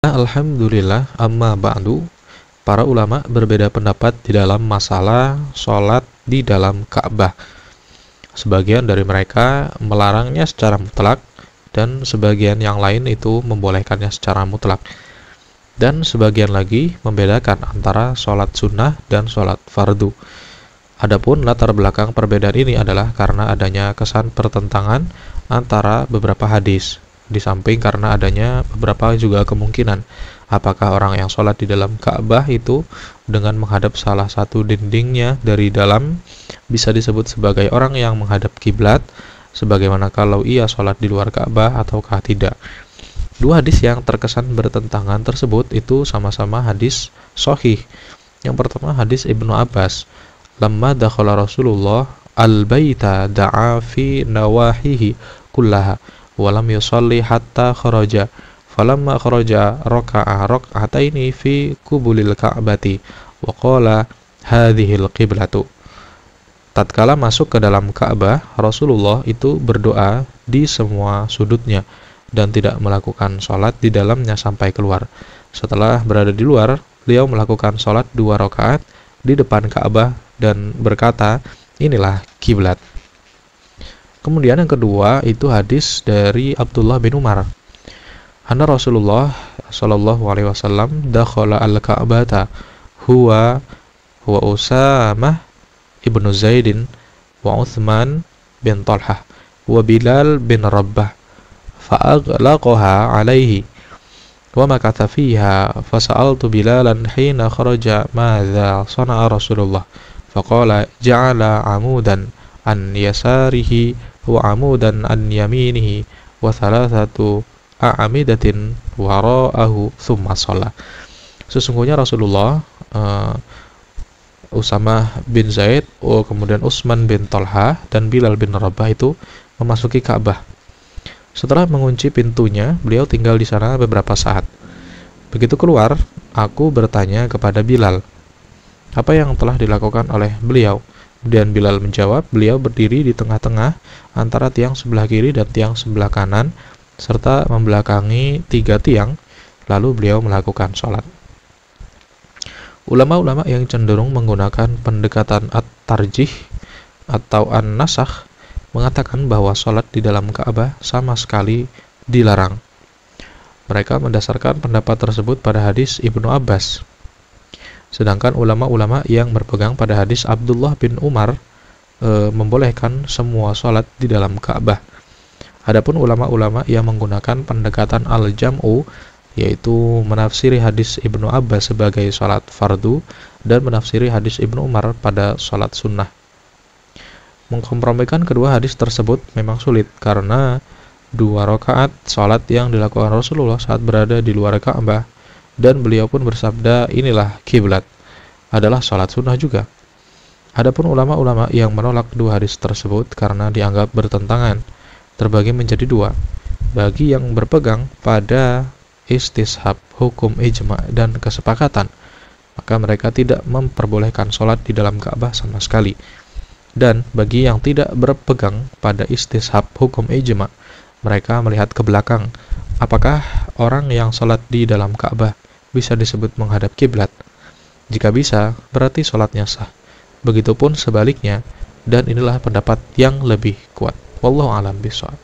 Alhamdulillah, amma ba'du. Para ulama berbeda pendapat di dalam masalah sholat di dalam Ka'bah. Sebagian dari mereka melarangnya secara mutlak, dan sebagian yang lain itu membolehkannya secara mutlak. Dan sebagian lagi membedakan antara sholat sunnah dan sholat fardu. Adapun latar belakang perbedaan ini adalah karena adanya kesan pertentangan antara beberapa hadis. Di samping karena adanya beberapa juga kemungkinan, apakah orang yang sholat di dalam Ka'bah itu dengan menghadap salah satu dindingnya dari dalam bisa disebut sebagai orang yang menghadap kiblat, sebagaimana kalau ia sholat di luar Ka'bah ataukah tidak. Dua hadis yang terkesan bertentangan tersebut itu sama-sama hadis sahih. Yang pertama hadis Ibnu Abbas, lamma dakhala Rasulullah al-baita da'a fi nawahihi kullaha walam yusalli hatta kharaja falamma kharaja raka'a rak'ataini fi kubulil ka'bati wa qala hadhil qiblatu. Tatkala masuk ke dalam Ka'bah, Rasulullah itu berdoa di semua sudutnya dan tidak melakukan sholat di dalamnya sampai keluar. Setelah berada di luar, beliau melakukan sholat 2 rakaat di depan Ka'bah dan berkata, inilah kiblat. Kemudian yang kedua itu hadis dari Abdullah bin Umar. Anna Rasulullah sallallahu alaihi wasallam dakhala al-Ka'bata huwa Usamah ibnu Zaidin wa Uthman bin Talhah wa Bilal bin Rabbah fa'aghlaqaha alaihi wa makatha fiha fasa'altu Bilalan hina kharaja madza sana'a Rasulullah faqala ja'ala amudan an yasarihi wa amudan an yaminihi wa thalathatu a'amidatin wara'ahu thumma sholat. Sesungguhnya Rasulullah Usamah bin Zaid, kemudian Utsman bin Talha dan Bilal bin Rabah itu memasuki Ka'bah. Setelah mengunci pintunya, beliau tinggal di sana beberapa saat. Begitu keluar, aku bertanya kepada Bilal, apa yang telah dilakukan oleh beliau? Dan Bilal menjawab, beliau berdiri di tengah-tengah antara tiang sebelah kiri dan tiang sebelah kanan, serta membelakangi 3 tiang, lalu beliau melakukan sholat. Ulama-ulama yang cenderung menggunakan pendekatan at-tarjih atau an-nasakh mengatakan bahwa sholat di dalam Ka'bah sama sekali dilarang. Mereka mendasarkan pendapat tersebut pada hadis Ibnu Abbas. Sedangkan ulama-ulama yang berpegang pada hadis Abdullah bin Umar membolehkan semua sholat di dalam Ka'bah. Adapun ulama-ulama yang menggunakan pendekatan al-jam'u, yaitu menafsiri hadis Ibnu Abbas sebagai sholat fardu dan menafsiri hadis Ibnu Umar pada sholat sunnah. Mengkompromikan kedua hadis tersebut memang sulit karena 2 rakaat sholat yang dilakukan Rasulullah saat berada di luar Ka'bah dan beliau pun bersabda, inilah kiblat, adalah sholat sunnah juga. Adapun ulama-ulama yang menolak kedua hadis tersebut karena dianggap bertentangan, terbagi menjadi 2. Bagi yang berpegang pada istishab, hukum ijma' dan kesepakatan, maka mereka tidak memperbolehkan sholat di dalam Ka'bah sama sekali. Dan bagi yang tidak berpegang pada istishab, hukum ijma', mereka melihat ke belakang, apakah orang yang sholat di dalam Ka'bah bisa disebut menghadap kiblat? Jika bisa, berarti sholatnya sah. Begitupun sebaliknya, dan inilah pendapat yang lebih kuat. Wallahu a'lam bishawab.